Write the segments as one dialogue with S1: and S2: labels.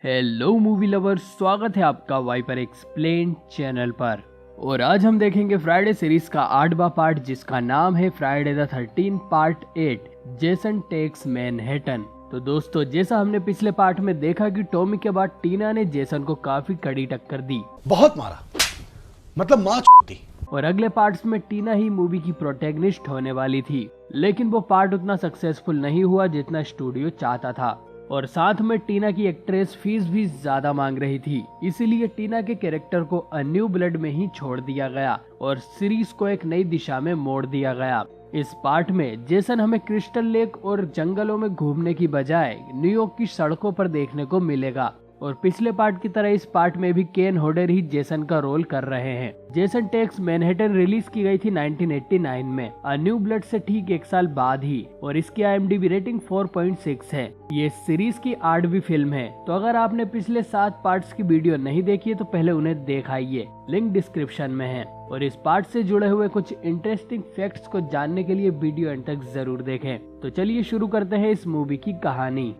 S1: Hello movie lovers, स्वागत है आपका वाइपर एक्सप्लेन चैनल पर। और आज हम देखेंगे फ्राइडे सीरीज का 8वां पार्ट, जिसका नाम है Friday the 13 part 8 Jason takes Manhattan. तो दोस्तों, जैसा हमने पिछले पार्ट में देखा कि टॉमी के बाद टीना ने जेसन को काफी कड़ी टक्कर दी,
S2: बहुत मारा, मतलब माँ दी।
S1: और अगले पार्ट्स में टीना ही मूवी की प्रोटैगनिस्ट होने वाली थी, लेकिन वो पार्ट उतना सक्सेसफुल नहीं हुआ जितना स्टूडियो चाहता था। और साथ में टीना की एक्ट्रेस फीस भी ज्यादा मांग रही थी, इसीलिए टीना के कैरेक्टर को अ न्यू ब्लड में ही छोड़ दिया गया और सीरीज को एक नई दिशा में मोड़ दिया गया। इस पार्ट में जेसन हमें क्रिस्टल लेक और जंगलों में घूमने की बजाय न्यूयॉर्क की सड़कों पर देखने को मिलेगा। और पिछले पार्ट की तरह इस पार्ट में भी केन होडर ही जेसन का रोल कर रहे हैं। जेसन टेक्स मैनहट्टन रिलीज की गई थी 1989 में, अ न्यू ब्लड से ठीक 1 साल बाद ही, और इसकी IMDb रेटिंग 4.6 है। ये सीरीज की 8वीं फिल्म है। तो अगर आपने पिछले 7 पार्ट्स की वीडियो नहीं देखी है तो पहले उन्हें देखाइए, लिंक डिस्क्रिप्शन में है। और इस पार्ट से जुड़े हुए कुछ इंटरेस्टिंग फैक्ट्स को जानने के लिए वीडियो एंड तक जरूर देखें। तो चलिए शुरू करते हैं इस मूवी की कहानी।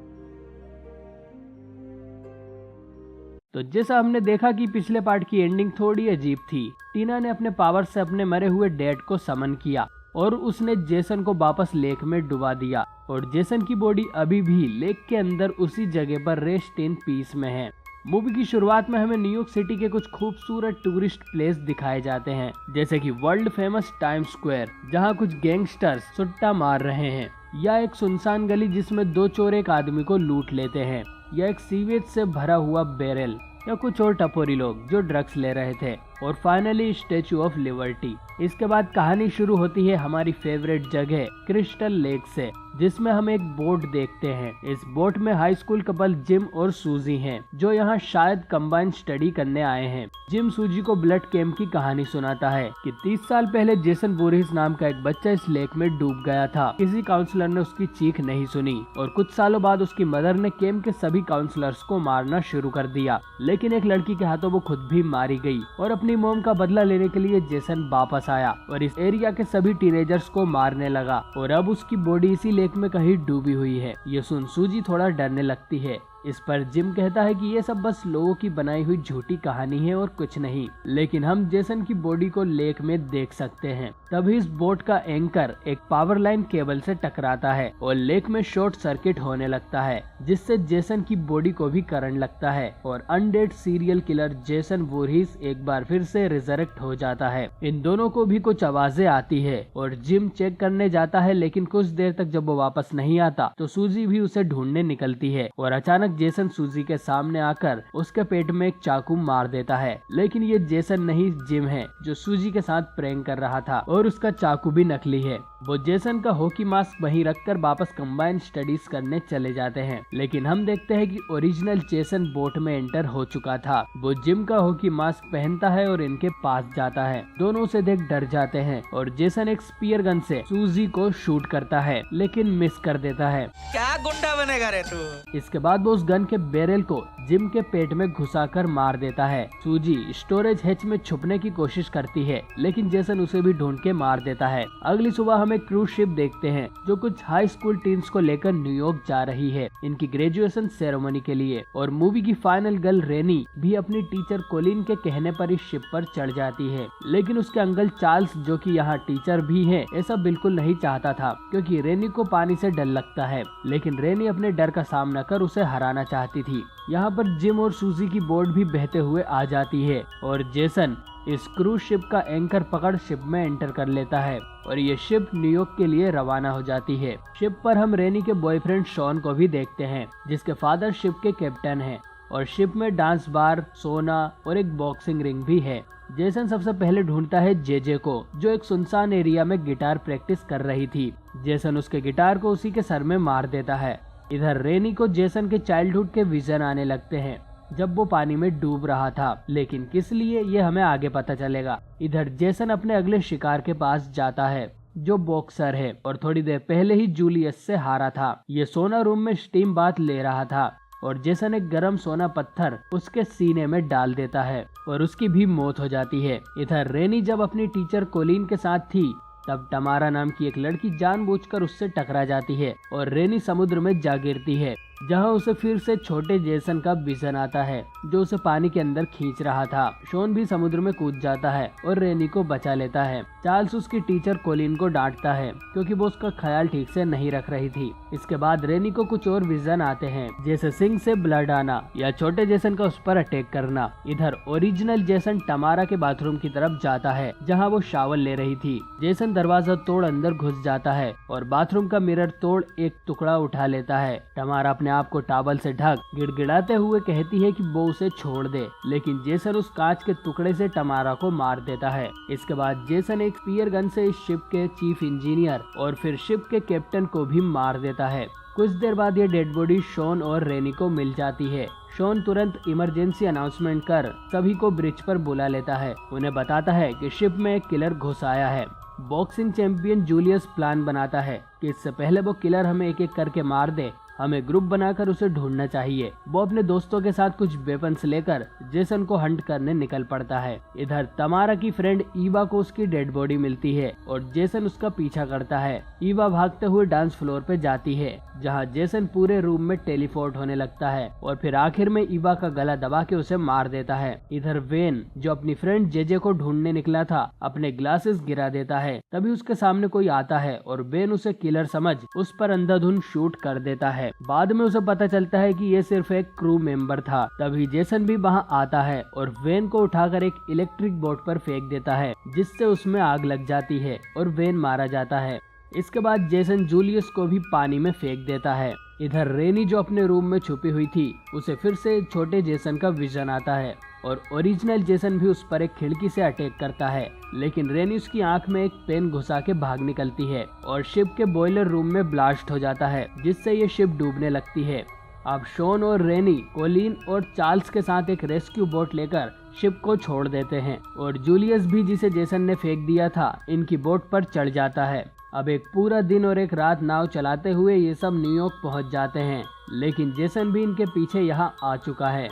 S1: तो जैसा हमने देखा कि पिछले पार्ट की एंडिंग थोड़ी अजीब थी। टीना ने अपने पावर से अपने मरे हुए डैड को समन किया और उसने जेसन को वापस लेक में डुबा दिया, और जेसन की बॉडी अभी भी लेक के अंदर उसी जगह पर रेस्ट इन पीस में है। मूवी की शुरुआत में हमें न्यूयॉर्क सिटी के कुछ खूबसूरत टूरिस्ट प्लेस दिखाए जाते हैं, जैसे कि वर्ल्ड फेमस टाइम स्क्वायर, जहां कुछ गैंगस्टर्स सुट्टा मार रहे हैं, या एक सुनसान गली जिसमें 2 चोर एक आदमी को लूट लेते हैं, या एक सीवेज से भरा हुआ बैरल, या कुछ और टपोरी लोग जो ड्रग्स ले रहे थे, और फाइनली स्टैचू ऑफ लिबर्टी। इसके बाद कहानी शुरू होती है हमारी फेवरेट जगह क्रिस्टल लेक से, जिसमें हम एक बोट देखते हैं। इस बोट में हाई स्कूल कपल जिम और सूजी हैं, जो यहाँ शायद कंबाइंड स्टडी करने आए हैं। जिम सूजी को ब्लड कैंप की कहानी सुनाता है कि 30 साल पहले जेसन बोरिस नाम का एक बच्चा इस लेक में डूब गया था। किसी काउंसलर ने उसकी चीख नहीं सुनी, और कुछ सालों बाद उसकी मदर ने कैंप के सभी काउंसलर्स को मारना शुरू कर दिया। लेकिन एक लड़की के हाथों वो खुद भी मारी गई, और अपनी मॉम का बदला लेने के लिए जेसन वापस आया और इस एरिया के सभी टीनेजर्स को मारने लगा। और अब उसकी बॉडी इसी लेक में कहीं डूबी हुई है। ये सुन सूजी थोड़ा डरने लगती है। इस पर जिम कहता है कि ये सब बस लोगों की बनाई हुई झूठी कहानी है और कुछ नहीं, लेकिन हम जेसन की बॉडी को लेक में देख सकते हैं। तभी इस बोट का एंकर एक पावर लाइन केबल से टकराता है और लेक में शॉर्ट सर्किट होने लगता है, जिससे जेसन की बॉडी को भी करंट लगता है और अनडेड सीरियल किलर जेसन वोरहिस एक बार फिर से रिजरेक्ट हो जाता है। इन दोनों को भी कुछ आवाजें आती है और जिम चेक करने जाता है, लेकिन कुछ देर तक जब वो वापस नहीं आता तो सूजी भी उसे ढूंढने निकलती है, और अचानक जेसन सूजी के सामने आकर उसके पेट में एक चाकू मार देता है। लेकिन ये जेसन नहीं, जिम है, जो सूजी के साथ प्रैंक कर रहा था, और उसका चाकू भी नकली है। वो जेसन का हॉकी मास्क वहीं रखकर वापस कंबाइंड स्टडीज करने चले जाते हैं, लेकिन हम देखते हैं कि ओरिजिनल जेसन बोट में एंटर हो चुका था। वो जिम का हॉकी मास्क पहनता है और इनके पास जाता है। दोनों उसे देख डर जाते हैं और जेसन एक स्पीयर गन से सूजी को शूट करता है, लेकिन मिस कर देता है।
S3: क्या गुंडा बनेगा रे तू?
S1: इसके बाद वो उस गन के बैरल को जिम के पेट में घुसाकर मार देता है। सूजी स्टोरेज हैच में छुपने की कोशिश करती है, लेकिन जेसन उसे भी ढूंढ के मार देता है। अगली सुबह हम एक क्रूज शिप देखते हैं जो कुछ हाई स्कूल टीन्स को लेकर न्यूयॉर्क जा रही है, इनकी ग्रेजुएशन सेरेमनी के लिए। और मूवी की फाइनल गर्ल रेनी भी अपनी टीचर कोलिन के कहने पर इस शिप पर चढ़ जाती है, लेकिन उसके अंकल चार्ल्स, जो कि यहाँ टीचर भी है, ऐसा बिल्कुल नहीं चाहता था, क्योंकि रेनी को पानी से डर लगता है। लेकिन रेनी अपने डर का सामना कर उसे हराना चाहती थी। यहाँ पर जिम और सूजी की बोट भी बहते हुए आ जाती है, और जेसन इस क्रूज शिप का एंकर पकड़ शिप में एंटर कर लेता है, और ये शिप न्यूयॉर्क के लिए रवाना हो जाती है। शिप पर हम रेनी के बॉयफ्रेंड शॉन को भी देखते हैं, जिसके फादर शिप के कैप्टन हैं, और शिप में डांस बार, सोना और एक बॉक्सिंग रिंग भी है। जेसन सबसे पहले ढूंढता है जेजे को, जो एक सुनसान एरिया में गिटार प्रैक्टिस कर रही थी। जेसन उसके गिटार को उसी के सर में मार देता है। इधर रेनी को जेसन के चाइल्डहुड के विजन आने लगते हैं, जब वो पानी में डूब रहा था, लेकिन किस लिए ये हमें आगे पता चलेगा। इधर जेसन अपने अगले शिकार के पास जाता है, जो बॉक्सर है, और थोड़ी देर पहले ही जूलियस से हारा था। ये सोना रूम में स्टीम बाथ ले रहा था, और जेसन एक गरम सोना पत्थर उसके सीने में डाल देता है, और उसकी भी मौत हो जाती है। इधर रेनी जब अपनी टीचर कोलिन के साथ थी, तब टमारा नाम की एक लड़की जानबूझकर उससे टकरा जाती है और रेनी समुद्र में जा गिरती है। जहां उसे फिर से छोटे जेसन का विजन आता है जो उसे पानी के अंदर खींच रहा था। शॉन भी समुद्र में कूद जाता है और रेनी को बचा लेता है। चार्ल्स उसकी टीचर कोलिन को डांटता है क्योंकि वो उसका ख्याल ठीक से नहीं रख रही थी। इसके बाद रेनी को कुछ और विजन आते हैं, जैसे सिंक से ब्लड आना या छोटे जेसन का उस पर अटैक करना। इधर ओरिजिनल जेसन टमारा के बाथरूम की तरफ जाता है जहाँ वो शावर ले रही थी। जेसन दरवाजा तोड़ अंदर घुस जाता है और बाथरूम का मिरर तोड़ एक टुकड़ा उठा लेता है। टमारा अपने आप को टॉवल से ढक गिड़गिड़ाते हुए कहती है कि वो उसे छोड़ दे, लेकिन जेसन उस कांच के टुकड़े से टमारा को मार देता है। इसके बाद जेसन एक स्पीयर गन से इस शिप के चीफ इंजीनियर और फिर शिप के कैप्टन को भी मार देता है। कुछ देर बाद ये डेड बॉडी शॉन और रेनी को मिल जाती है। शॉन तुरंत इमरजेंसी अनाउंसमेंट कर सभी को ब्रिज पर बुला लेता है। उन्हें बताता है कि शिप में एक किलर घुस आया है। बॉक्सिंग चैंपियन जूलियस प्लान बनाता है कि इससे पहले वो किलर हमें एक एक करके मार दे, हमें ग्रुप बनाकर उसे ढूंढना चाहिए। वो अपने दोस्तों के साथ कुछ वेपन्स लेकर जेसन को हंट करने निकल पड़ता है। इधर तमारा की फ्रेंड ईवा को उसकी डेड बॉडी मिलती है और जेसन उसका पीछा करता है। ईवा भागते हुए डांस फ्लोर पे जाती है जहां जेसन पूरे रूम में टेलीपोर्ट होने लगता है और फिर आखिर में ईवा का गला दबा के उसे मार देता है। इधर वेन जो अपनी फ्रेंड जेजे को ढूंढने निकला था अपने ग्लासेस गिरा देता है। तभी उसके सामने कोई आता है और वेन उसे किलर समझ उस पर अंधाधुंध शूट कर देता है। बाद में उसे पता चलता है कि ये सिर्फ एक क्रू मेंबर था। तभी जेसन भी वहां आता है और वेन को उठाकर एक इलेक्ट्रिक बोट पर फेंक देता है जिससे उसमें आग लग जाती है और वेन मारा जाता है। इसके बाद जेसन जूलियस को भी पानी में फेंक देता है। इधर रेनी जो अपने रूम में छुपी हुई थी उसे फिर से छोटे जेसन का विजन आता है और ओरिजिनल जेसन भी उस पर एक खिड़की से अटैक करता है, लेकिन रेनी उसकी आंख में एक पेन घुसा के भाग निकलती है और शिप के बॉयलर रूम में ब्लास्ट हो जाता है जिससे ये शिप डूबने लगती है। अब शॉन और रेनी कोलिन और चार्ल्स के साथ एक रेस्क्यू बोट लेकर शिप को छोड़ देते हैं और जूलियस भी जिसे जेसन ने फेंक दिया था इनकी बोट पर चढ़ जाता है। अब एक पूरा दिन और एक रात नाव चलाते हुए ये सब न्यूयॉर्क पहुंच जाते हैं, लेकिन जेसन भी इनके पीछे यहाँ आ चुका है।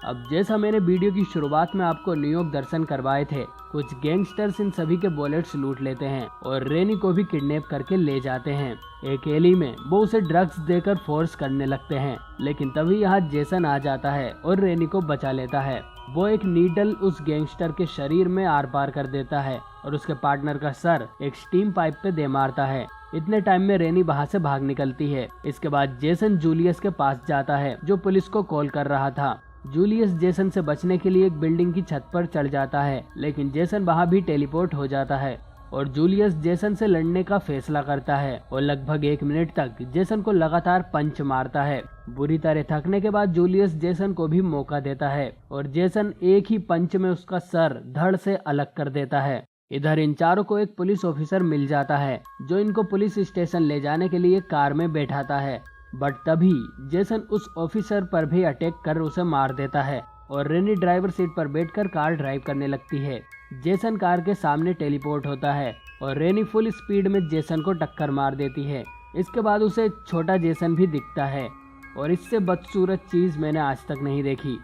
S1: अब जैसा मैंने वीडियो की शुरुआत में आपको न्यूयॉर्क दर्शन करवाए थे, कुछ गैंगस्टर्स इन सभी के वॉलेट्स लूट लेते हैं और रेनी को भी किडनैप करके ले जाते हैं। एक एली में वो उसे ड्रग्स देकर फोर्स करने लगते हैं, लेकिन तभी यहाँ जेसन आ जाता है और रेनी को बचा लेता है। वो एक नीडल उस गैंगस्टर के शरीर में आर पार कर देता है और उसके पार्टनर का सर एक स्टीम पाइप पे दे मारता है। इतने टाइम में रेनी वहाँ से भाग निकलती है। इसके बाद जेसन जूलियस के पास जाता है जो पुलिस को कॉल कर रहा था। जूलियस जेसन से बचने के लिए एक बिल्डिंग की छत पर चढ़ जाता है, लेकिन जेसन वहाँ भी टेलीपोर्ट हो जाता है और जूलियस जेसन से लड़ने का फैसला करता है और लगभग 1 मिनट तक जेसन को लगातार पंच मारता है। बुरी तरह थकने के बाद जूलियस जेसन को भी मौका देता है और जेसन एक ही पंच में उसका सर धड़ से अलग कर देता है। इधर इन चारों को एक पुलिस ऑफिसर मिल जाता है जो इनको पुलिस स्टेशन ले जाने के लिए कार में बैठाता है, बट तभी जेसन उस ऑफिसर पर भी अटैक कर उसे मार देता है और रेनी ड्राइवर सीट पर बैठकर कार ड्राइव करने लगती है। जेसन कार के सामने टेलीपोर्ट होता है और रेनी फुल स्पीड में जेसन को टक्कर मार देती है। इसके बाद उसे छोटा जेसन भी दिखता है और इससे बदसूरत चीज मैंने आज तक नहीं देखी।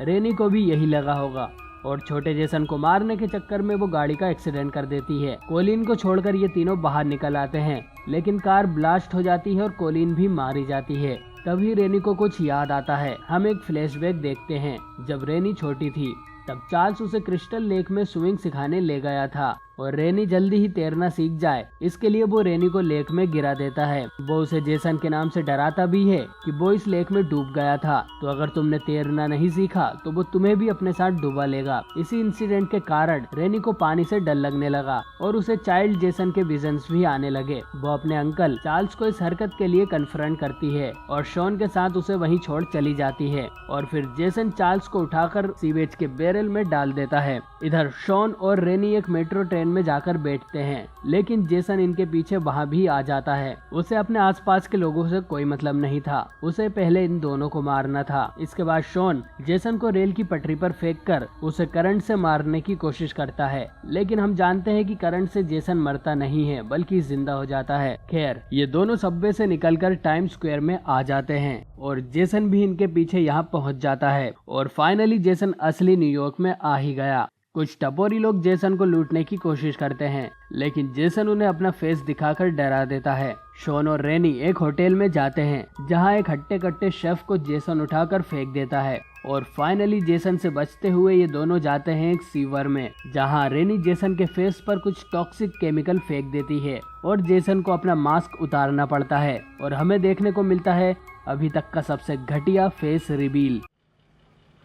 S1: रेनी को भी यही लगा होगा और छोटे जेसन को मारने के चक्कर में वो गाड़ी का एक्सीडेंट कर देती है। कोलिन को छोड़कर ये तीनों बाहर निकल आते हैं, लेकिन कार ब्लास्ट हो जाती है और कोलिन भी मारी जाती है। तभी रेनी को कुछ याद आता है। हम एक फ्लैशबैक देखते हैं जब रेनी छोटी थी, तब चार्ल्स उसे क्रिस्टल लेक में स्विमिंग सिखाने ले गया था और रेनी जल्दी ही तैरना सीख जाए इसके लिए वो रेनी को लेक में गिरा देता है। वो उसे जेसन के नाम से डराता भी है कि वो इस लेक में डूब गया था, तो अगर तुमने तैरना नहीं सीखा तो वो तुम्हें भी अपने साथ डुबा लेगा। इसी इंसिडेंट के कारण रेनी को पानी से डर लगने लगा और उसे चाइल्ड जेसन के विजन्स भी आने लगे। वो अपने अंकल चार्ल्स को इस हरकत के लिए कन्फ्रंट करती है और शॉन के साथ उसे वहीं छोड़ चली जाती है और फिर जेसन चार्ल्स को उठाकर सीवेज के बैरल में डाल देता है। इधर शॉन और रेनी एक मेट्रो ट्रेन में जाकर बैठते हैं, लेकिन जेसन इनके पीछे वहाँ भी आ जाता है। उसे अपने आसपास के लोगों से कोई मतलब नहीं था, उसे पहले इन दोनों को मारना था। इसके बाद शॉन जेसन को रेल की पटरी पर फेंककर उसे करंट से मारने की कोशिश करता है, लेकिन हम जानते हैं कि करंट से जेसन मरता नहीं है बल्कि जिंदा हो जाता है। खैर, ये दोनों सबवे से निकलकर टाइम स्क्वायर में आ जाते हैं और जेसन भी इनके पीछे यहाँ पहुँच जाता है और फाइनली जेसन असली न्यूयॉर्क में आ ही गया। कुछ टपोरी लोग जेसन को लूटने की कोशिश करते हैं, लेकिन जेसन उन्हें अपना फेस दिखाकर डरा देता है। शॉन और रेनी एक होटल में जाते हैं जहां एक हट्टे कट्टे शेफ को जेसन उठाकर फेंक देता है और फाइनली जेसन से बचते हुए ये दोनों जाते हैं एक सीवर में, जहां रेनी जेसन के फेस पर कुछ टॉक्सिक केमिकल फेंक देती है और जेसन को अपना मास्क उतारना पड़ता है और हमें देखने को मिलता है अभी तक का सबसे घटिया फेस रिवील।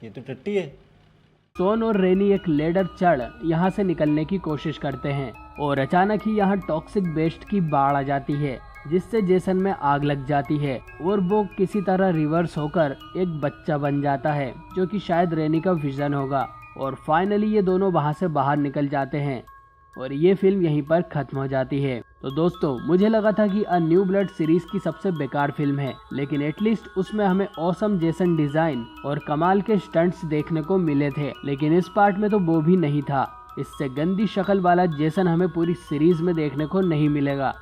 S2: ये तो टट्टी है।
S1: शॉन और रेनी एक लेडर चढ़ यहाँ से निकलने की कोशिश करते हैं और अचानक ही यहाँ टॉक्सिक वेस्ट की बाढ़ आ जाती है, जिससे जेसन में आग लग जाती है और वो किसी तरह रिवर्स होकर एक बच्चा बन जाता है जो कि शायद रेनी का विजन होगा। और फाइनली ये दोनों वहाँ से बाहर निकल जाते हैं और ये फिल्म यहीं पर खत्म हो जाती है। तो दोस्तों, मुझे लगा था कि अ न्यू ब्लड सीरीज की सबसे बेकार फिल्म है, लेकिन एटलीस्ट उसमें हमें ऑसम जेसन डिजाइन और कमाल के स्टंट्स देखने को मिले थे, लेकिन इस पार्ट में तो वो भी नहीं था। इससे गंदी शक्ल वाला जेसन हमें पूरी सीरीज में देखने को नहीं मिलेगा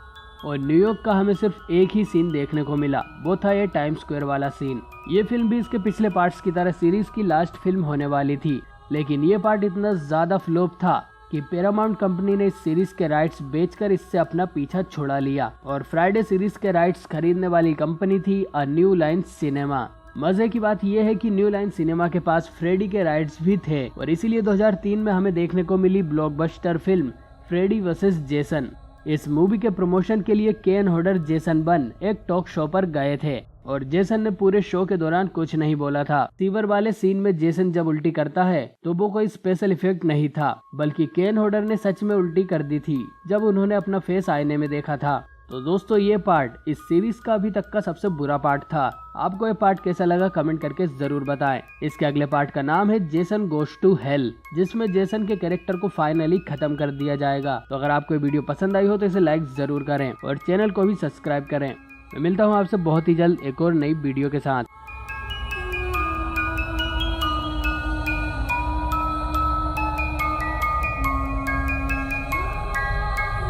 S1: और न्यूयॉर्क का हमें सिर्फ एक ही सीन देखने को मिला, वो था ये टाइम स्क्वायर वाला सीन। ये फिल्म भी इसके पिछले पार्ट्स की तरह सीरीज की लास्ट फिल्म होने वाली थी, लेकिन ये पार्ट इतना ज्यादा फ्लॉप था कि पैरामाउंट कंपनी ने इस सीरीज के राइट्स बेचकर इससे अपना पीछा छुड़ा लिया और फ्राइडे सीरीज के राइट्स खरीदने वाली कंपनी थी अ न्यू लाइन सिनेमा। मजे की बात यह है कि न्यू लाइन सिनेमा के पास फ्रेडी के राइट्स भी थे और इसीलिए 2003 में हमें देखने को मिली blockbuster film Freddy versus Jason. इस मूवी के प्रमोशन के लिए केन होडर जेसन बन एक टॉक शो पर गए थे और जेसन ने पूरे शो के दौरान कुछ नहीं बोला था। सीवर वाले सीन में जेसन जब उल्टी करता है तो वो कोई स्पेशल इफेक्ट नहीं था, बल्कि केन होडर ने सच में उल्टी कर दी थी जब उन्होंने अपना फेस आईने में देखा था। तो दोस्तों, ये पार्ट इस सीरीज का अभी तक का सबसे बुरा पार्ट था। आपको ये पार्ट कैसा लगा कमेंट करके जरूर बताएं। इसके अगले पार्ट का नाम है जेसन गोस टू हेल, जिसमें जेसन के कैरेक्टर को फाइनली खत्म कर दिया जाएगा। तो अगर आपको ये वीडियो पसंद आई हो तो इसे लाइक जरूर करें और चैनल को भी सब्सक्राइब करें। मैं मिलता हूँ आपसे बहुत ही जल्द एक और नई वीडियो के साथ।